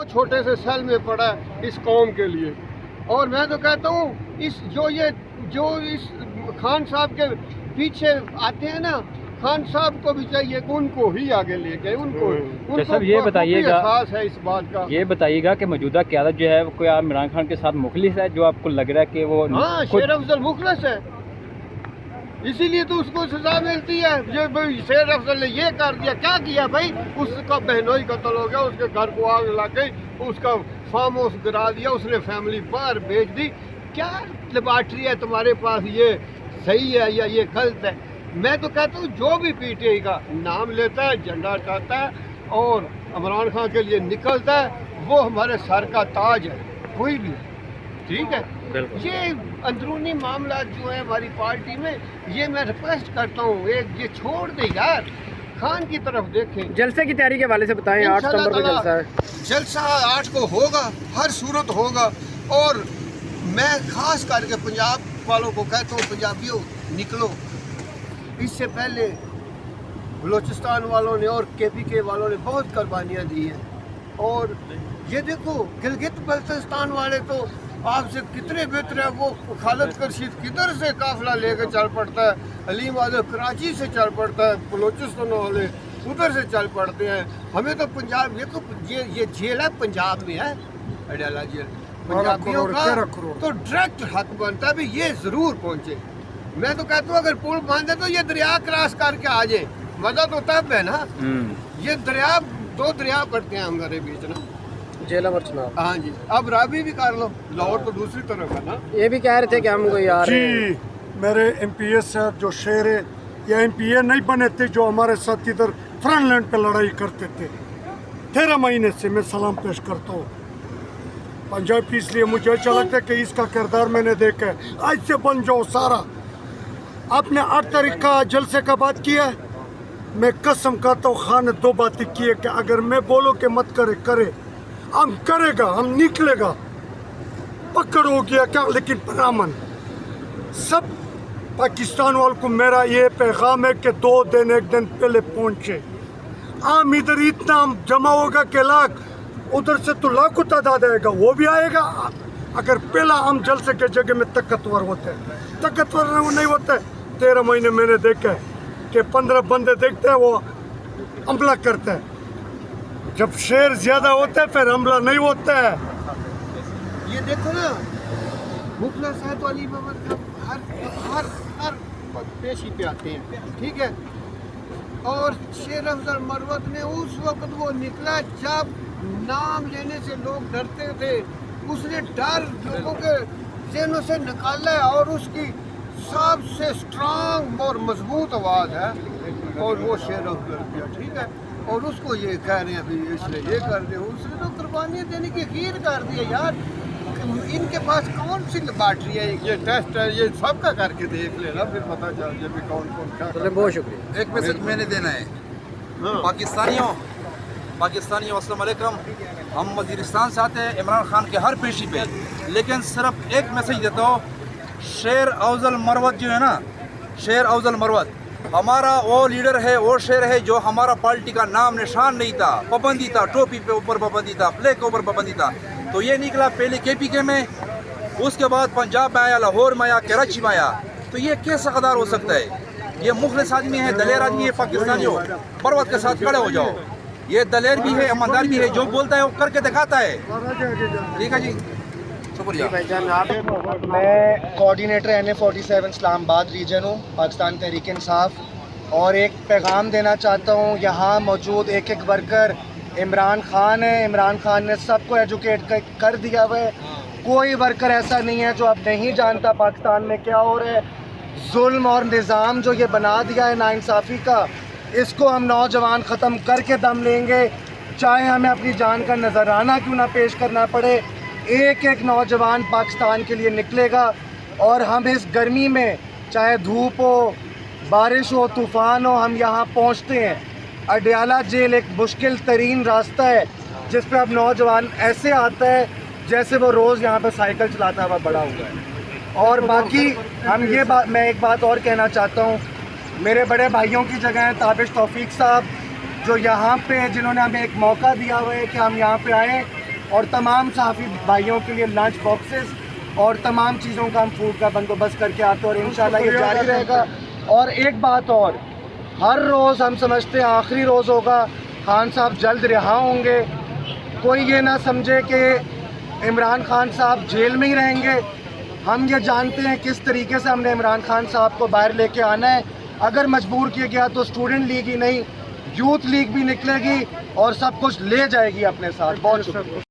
छोटे से सेल में पड़ा है इस कौम के लिए। और मैं तो कहता हूँ जो इस खान साहब के पीछे आते हैं ना, खान साहब को भी चाहिए कि उनको ही आगे लेके उनको सब ये बताइएगा, एहसास है इस बात का। ये बताइएगा कि मौजूदा क़यादत जो है कोई आप इमरान खान के साथ मुखलिस है, जो आपको लग रहा है कि वो हाँ शेर अफजल मुखलिस है, इसीलिए तो उसको सजा मिलती है। ये भाई शेर अफजल ने ये कर दिया, क्या किया भाई? उसका बहनोई कत्ल हो गया, उसके घर को आग लग गई, उसका फार्म हाउस गिरा दिया, उसने फैमिली बाहर भेज दी। क्या लेबार्ट्री है तुम्हारे पास? ये सही है या ये गलत है? मैं तो कहता हूँ जो भी पीटीआई का नाम लेता है, झंडा उठाता है और इमरान खान के लिए निकलता है, वो हमारे सर का ताज है, कोई भी, ठीक है। ये अंदरूनी मामला जो है हमारी पार्टी में, ये मैं रिक्वेस्ट करता हूँ ये छोड़ दे यार, खान की तरफ देखें। जलसे की तैयारी के हवाले से बताएं, 8 सितंबर को जलसा है। जलसा 8 को होगा, हर सूरत होगा। और मैं खास करके पंजाब वालों को कहता हूँ, पंजाबियों निकलो। इससे पहले बलूचिस्तान वालों ने और केपीके वालों ने बहुत कुर्बानियाँ दी हैं। और ये देखो गिलगित बल्तिस्तान वाले तो आपसे कितने बेहतर है। वो खालिद रशीद किधर से काफिला लेकर चल पड़ता है, हलीम आज़म कराची से चल पड़ता है, बलूचिस्तान वाले उधर से चल पड़ते हैं। हमें तो पंजाब, देखो ये जेल है पंजाब में है, अडयाला जेल, पंजाबियों का तो डायरेक्ट हक बनता है भी ये ज़रूर पहुँचे। मैं तो कहता हूँ अगर पुल बांधे तो ये दरिया क्रॉस करके आ जाए, मजा तो तब है ना। ये दरिया, 2 दरिया पड़ते हैं हमारे बीच ना, जेलम और चुनाव। हाँ जी, अब रावी भी कर लो, लाहौर तो दूसरी तरफ है ना। ये भी कह रहे थे कि हम कोई यार जी, मेरे एमपीएस है जो शेर है, या एमपीए नहीं बने थे जो हमारे साथ इधर फ्रंट लाइन पे लड़ाई करते थे, 13 महीने से मैं सलाम पेश करता हूँ पंजाब की। इसलिए मुझे अच्छा लगता है कि इसका किरदार मैंने देखा है। आज से बन जाओ सारा। आपने 8 तारीख का जलसे का बात किया है, मैं कसम खाता हूँ खान ने 2 बातें की है कि अगर मैं बोलो कि मत करे, हम करेगा, हम निकलेगा। पकड़ हो गया क्या, लेकिन परामन सब पाकिस्तान वालों को मेरा ये पैगाम है कि 2 दिन 1 दिन पहले पहुंचे। आम इधर इतना जमा होगा कि लाख, उधर से तो लाखों तादाद आएगा, वो भी आएगा। अगर पहला हम जलसे के जगह में ताकतवर होते हैं, ताकतवर नहीं होते। 13 महीने मैंने देखा है कि 15 बंदे देखते हैं वो हमला करते हैं। जब शेर ज्यादा होता है फिर हमला नहीं होता है। ये देखो ना, मुखला साहब अली मोहम्मद हर पेशी पे आते हैं, ठीक है। और शेर अफजल मरवत ने उस वक्त वो निकला जब नाम लेने से लोग डरते थे, उसने डर लोगों के ज़हनों से निकाला है और उसकी सबसे स्ट्रांग और मजबूत आवाज़ है, और वो शेर अफजल किया, ठीक है। और उसको ये कह रहे हैं अभी इसलिए ये कर रहे हो, उसने तो कुर्बानियाँ देने की खीर कर दी है यार। इनके पास कौन सी लेबार्ट्री है? ये टेस्ट है, ये सबका करके देख लेना, फिर पता चल जाए भी कौन कौन क्या। बहुत शुक्रिया। एक मैसेज मैंने देना है पाकिस्तानियों अस्सलाम वालेकुम। हम वज़ीरिस्तान से आते हैं इमरान खान के हर पेशी पे, लेकिन सिर्फ एक मैसेज देता हूँ, शेर अफजल मरवत जो है ना, शेर अफजल मरवत हमारा वो लीडर है, वो शेर है जो हमारा पार्टी का नाम निशान नहीं था, पाबंदी था, टोपी पे ऊपर पाबंदी था, फ्लैग के ऊपर पाबंदी था। तो ये निकला पहले केपीके में, उसके बाद पंजाब में आया, लाहौर में आया, कराची में आया। तो ये कैसा गद्दार हो सकता है? ये मुखलिस आदमी है, दलेर आदमी है। पाकिस्तानियों मरवत के साथ खड़े हो जाओ। ये दलेर भी है, ईमानदार भी है, जो बोलता है वो करके दिखाता है। ठीक है जी, शुक्रिया। मैं कोऑर्डिनेटर NA47 इस्लामाबाद रीजन हूँ, पाकिस्तान तहरीक इंसाफ। और एक पैगाम देना चाहता हूँ, यहाँ मौजूद एक वर्कर इमरान खान है। इमरान खान ने सबको एजुकेट कर दिया हुआ है। कोई वर्कर ऐसा नहीं है जो अब नहीं जानता पाकिस्तान में क्या हो रहा है। जुल्म और निज़ाम जो ये बना दिया है नाइंसाफ़ी का, इसको हम नौजवान ख़त्म करके दम लेंगे, चाहे हमें अपनी जान का नजराना क्यों ना पेश करना पड़े। एक एक नौजवान पाकिस्तान के लिए निकलेगा। और हम इस गर्मी में, चाहे धूप हो, बारिश हो, तूफ़ान हो, हम यहाँ पहुँचते हैं। अडयाला जेल एक मुश्किल तरीन रास्ता है जिस पर अब नौजवान ऐसे आता है जैसे वो रोज़ यहाँ पर साइकिल चलाता हुआ बड़ा हुआ है। और बाकी हम ये बात, मैं एक बात और कहना चाहता हूँ, मेरे बड़े भाइयों की जगह है ताबिश तौफीक साहब, जो यहाँ पे जिन्होंने हमें एक मौका दिया हुआ है कि हम यहाँ पे आएँ। اور تمام صحافی بھائیوں کے لیے لنچ باکسز اور تمام چیزوں کا ہم فوڈ کا بندوبست کر کے آتے ہیں اور انشاءاللہ یہ جاری رہے گا. اور ایک بات اور، ہر روز ہم سمجھتے ہیں آخری روز ہوگا، خان صاحب جلد رہا ہوں گے. کوئی یہ نہ سمجھے کہ عمران خان صاحب جیل میں ہی رہیں گے. ہم یہ جانتے ہیں کس طریقے سے ہم نے عمران خان صاحب کو باہر لے کے آنا ہے. اگر مجبور کیا گیا تو اسٹوڈنٹ لیگ ہی نہیں، یوتھ لیگ بھی نکلے گی اور سب کچھ لے جائے گی اپنے ساتھ. بہت شکریہ.